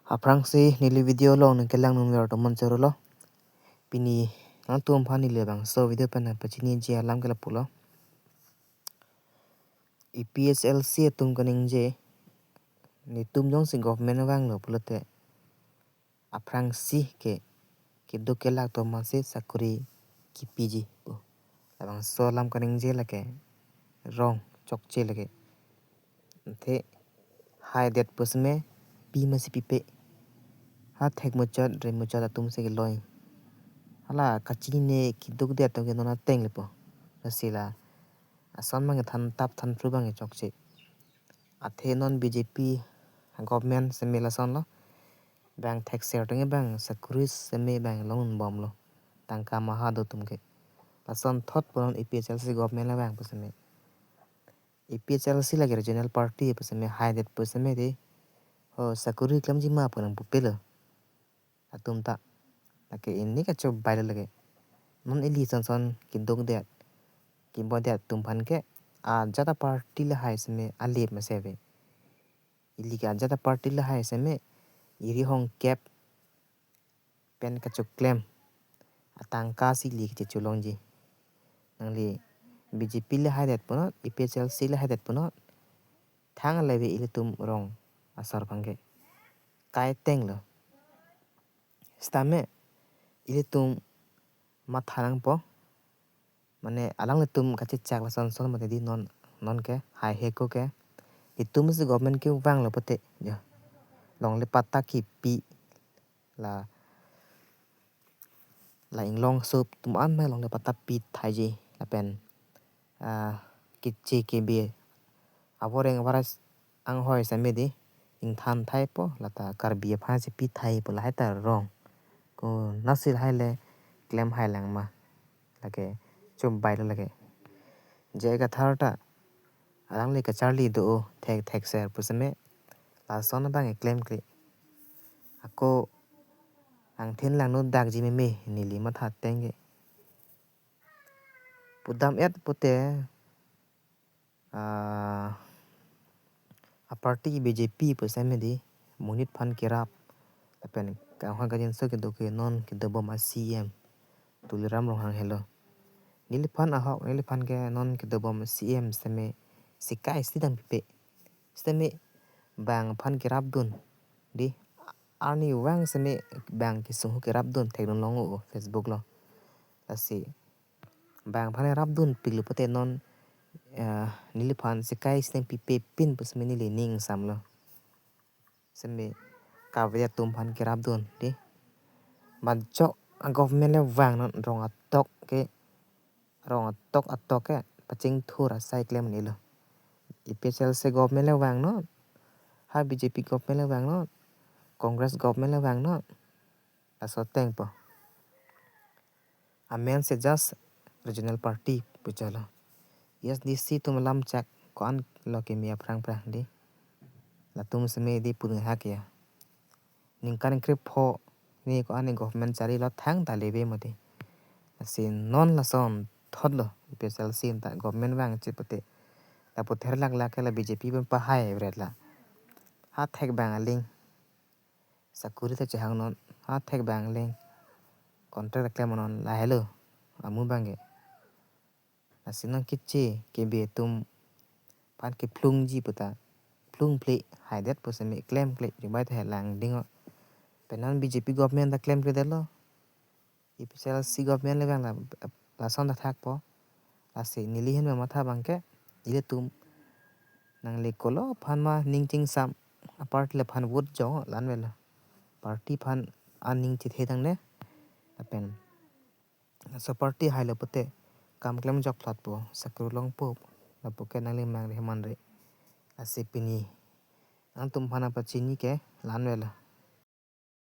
Aprangsi nili video lo nang kelang nung yor to monchero lo pini ang tuam phani le bang so video pana pachini je alam kala pulo EPSLC tum kaning je ni tum jong sing government wang lo pulote aprangsi ke do kelak to mase sakuri ki piji po abang so lam kaning je lake rong chokche lake the hai det pusme pi masi pipe ha thek muchat re muchat atum se loi hala kachine ki duk de to ke nona teng lepo rasila ason mang than tap than pru bang chokche athe non BJP government se mela son lo bang thek ser tenge bang sakuris se me bang long bom lo tangka maha do tumke ason thot pon EPSLC government la bang pusme EPSLC la regional party pusme hai det pusme de ho sakuri klam ji ma pon pupelo atum ta lake ini ka chob baile lage non eli son ki dong de ki bo de tum phan ke a jata party la hai sme alep ma sebe ili ka jata party la hai sme iri hong cap pen ka chok claim atang ka si li ke chulong ji nang li BJP la hai det pono EPSLC la hai det pono thang lebe ili tum rong asar phange kai teng lo stame ili tum mathanang po mane alang le tum kache chak la son son mate di non ke hai he ko ke itum se government ke wang lo pote ya long le pata ki pi la ing long sup tum an mai long le pata pi thai ji la pen ki che ke be avoreng varas ang hoi sa me di ing than thai po la ta kar bi pha se pi thai po la hai ta rong ko nasil hai le claim hai lang ma lake chum bai lo lake je ka tharta alang le ka charlie do thek ser pusme la son bang claim kli ako ang thin lang no dak ji me nili ma tha tenge pudam et pute a party BJP pusme di munit phan kirap apen ka ha ga jin so ke do ke non ke do bom CM tuliram rong hang hello nili phan a hok nili phan ke non ke do bom CM seme sikai sidam pipe seme bang phan kirap dun di ani wang seme bang ki suhu kirap dun thek non long o Facebook lo asi bang phan rap dun pilu pote non nili phan sikai sidam pipe pin pusme nili ning sam lo seme ka vya tum phan kirap dun di man chok government le wang non rong atok ke paching thura sai claim ni lo EPSLC government le wang no ha BJP government le wang no Congress government le wang no aso teng po amen se just regional party puchalo yes this si tum lam chak kon lo ke mi aprang prang di la tum se me di pun ha ke ning kan krip pho ni ko ani government chari lo thang ta lebe mate sin non la son thot lo EPSLC ta government wang che pote la pother lak la ke la BJP pa hai ret la ha thek bang ling sakuri ta chang non ha thek bang ling contract claim non la hello amu bange asinan kiche ke be tum pan ke plung ji puta plung ple hai det posame claim ple ju bai the lang dingo penan BJP government da claim ke delo EPSLC government le bang la son da thak po ase nili hen ma tha bang ke ile tum nang le kolo phan ma ning ching sam apart le phan wood jo lan wel party phan aning chi the dang ne apen so party hai le pote kam claim jok thlat po sakru long po la po ke nang le mang re man re ase pini ang tum phana pa chini ke lan wel